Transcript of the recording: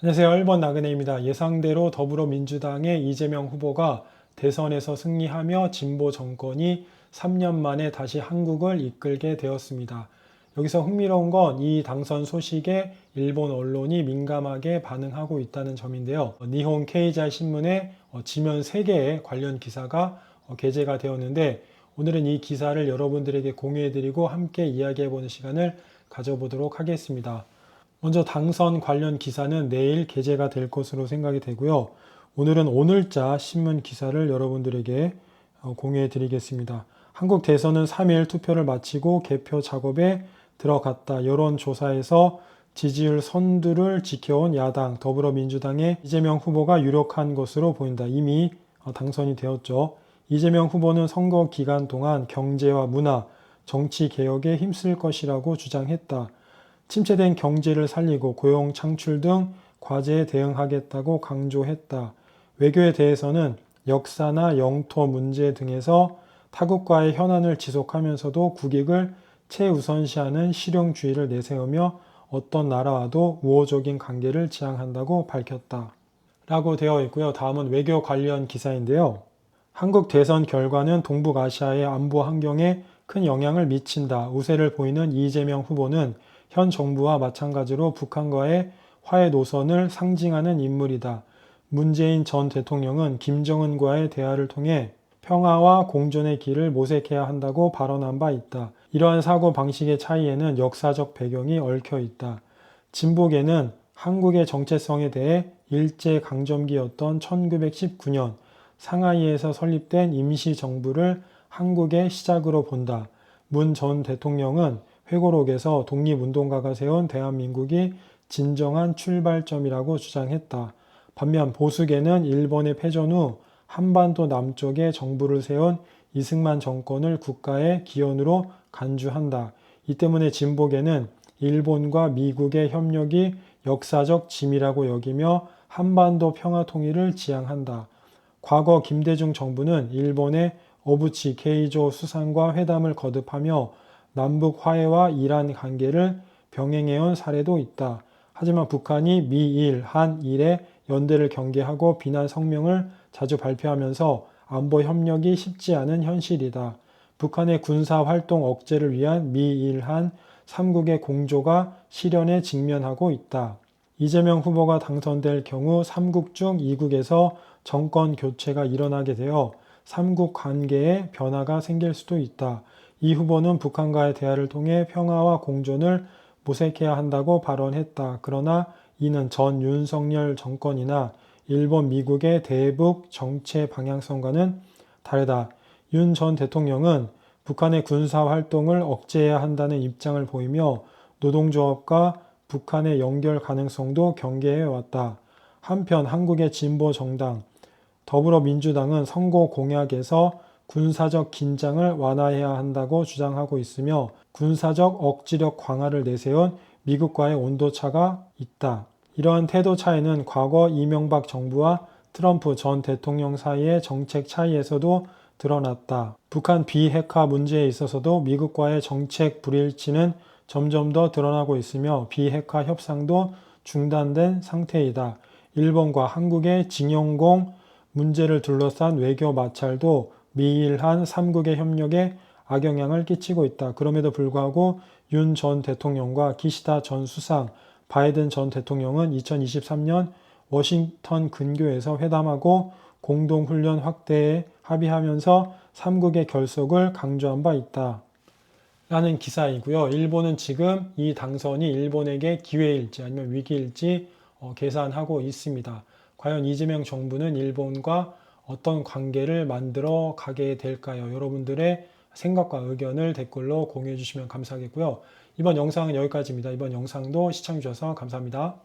안녕하세요. 1번 나그네입니다. 예상대로 더불어민주당의 이재명 후보가 대선에서 승리하며 진보 정권이 3년 만에 다시 한국을 이끌게 되었습니다. 여기서 흥미로운 건 이 당선 소식에 일본 언론이 민감하게 반응하고 있다는 점인데요. 니혼 케이자이 신문에 지면 3개의 관련 기사가 게재가 되었는데, 오늘은 이 기사를 여러분들에게 공유해드리고 함께 이야기해보는 시간을 가져보도록 하겠습니다. 먼저 당선 관련 기사는 내일 게재가 될 것으로 생각이 되고요. 오늘은 오늘자 신문 기사를 여러분들에게 공유해 드리겠습니다. 한국 대선은 3일 투표를 마치고 개표 작업에 들어갔다. 여론조사에서 지지율 선두를 지켜온 야당 더불어민주당의 이재명 후보가 유력한 것으로 보인다. 이미 당선이 되었죠. 이재명 후보는 선거 기간 동안 경제와 문화, 정치 개혁에 힘쓸 것이라고 주장했다. 침체된 경제를 살리고 고용 창출 등 과제에 대응하겠다고 강조했다. 외교에 대해서는 역사나 영토 문제 등에서 타국과의 현안을 지속하면서도 국익을 최우선시하는 실용주의를 내세우며 어떤 나라와도 우호적인 관계를 지향한다고 밝혔다. 라고 되어 있고요. 다음은 외교 관련 기사인데요. 한국 대선 결과는 동북아시아의 안보 환경에 큰 영향을 미친다. 우세를 보이는 이재명 후보는 현 정부와 마찬가지로 북한과의 화해 노선을 상징하는 인물이다. 문재인 전 대통령은 김정은과의 대화를 통해 평화와 공존의 길을 모색해야 한다고 발언한 바 있다. 이러한 사고 방식의 차이에는 역사적 배경이 얽혀 있다. 진보계는 한국의 정체성에 대해 일제강점기였던 1919년 상하이에서 설립된 임시정부를 한국의 시작으로 본다. 문 전 대통령은 회고록에서 독립운동가가 세운 대한민국이 진정한 출발점이라고 주장했다. 반면 보수계는 일본의 패전 후 한반도 남쪽에 정부를 세운 이승만 정권을 국가의 기원으로 간주한다. 이 때문에 진보계는 일본과 미국의 협력이 역사적 짐이라고 여기며 한반도 평화 통일을 지향한다. 과거 김대중 정부는 일본의 오부치 게이조 수상과 회담을 거듭하며 남북 화해와 이란 관계를 병행해온 사례도 있다. 하지만 북한이 미일, 한일의 연대를 경계하고 비난 성명을 자주 발표하면서 안보 협력이 쉽지 않은 현실이다. 북한의 군사 활동 억제를 위한 미일, 한 3국의 공조가 실현에 직면하고 있다. 이재명 후보가 당선될 경우 3국 중 2국에서 정권 교체가 일어나게 되어 3국 관계에 변화가 생길 수도 있다. 이 후보는 북한과의 대화를 통해 평화와 공존을 모색해야 한다고 발언했다. 그러나 이는 전 윤석열 정권이나 일본, 미국의 대북 정체 방향성과는 다르다. 윤 전 대통령은 북한의 군사 활동을 억제해야 한다는 입장을 보이며 노동조합과 북한의 연결 가능성도 경계해 왔다. 한편 한국의 진보 정당 더불어민주당은 선거 공약에서 군사적 긴장을 완화해야 한다고 주장하고 있으며 군사적 억지력 강화를 내세운 미국과의 온도차가 있다. 이러한 태도 차이는 과거 이명박 정부와 트럼프 전 대통령 사이의 정책 차이에서도 드러났다. 북한 비핵화 문제에 있어서도 미국과의 정책 불일치는 점점 더 드러나고 있으며 비핵화 협상도 중단된 상태이다. 일본과 한국의 징용공 문제를 둘러싼 외교 마찰도 미일한 3국의 협력에 악영향을 끼치고 있다. 그럼에도 불구하고 윤 전 대통령과 기시다 전 수상, 바이든 전 대통령은 2023년 워싱턴 근교에서 회담하고 공동훈련 확대에 합의하면서 3국의 결속을 강조한 바 있다. 라는 기사이고요. 일본은 지금 이 당선이 일본에게 기회일지 아니면 위기일지 계산하고 있습니다. 과연 이재명 정부는 일본과 어떤 관계를 만들어 가게 될까요? 여러분들의 생각과 의견을 댓글로 공유해 주시면 감사하겠고요. 이번 영상은 여기까지입니다. 이번 영상도 시청해 주셔서 감사합니다.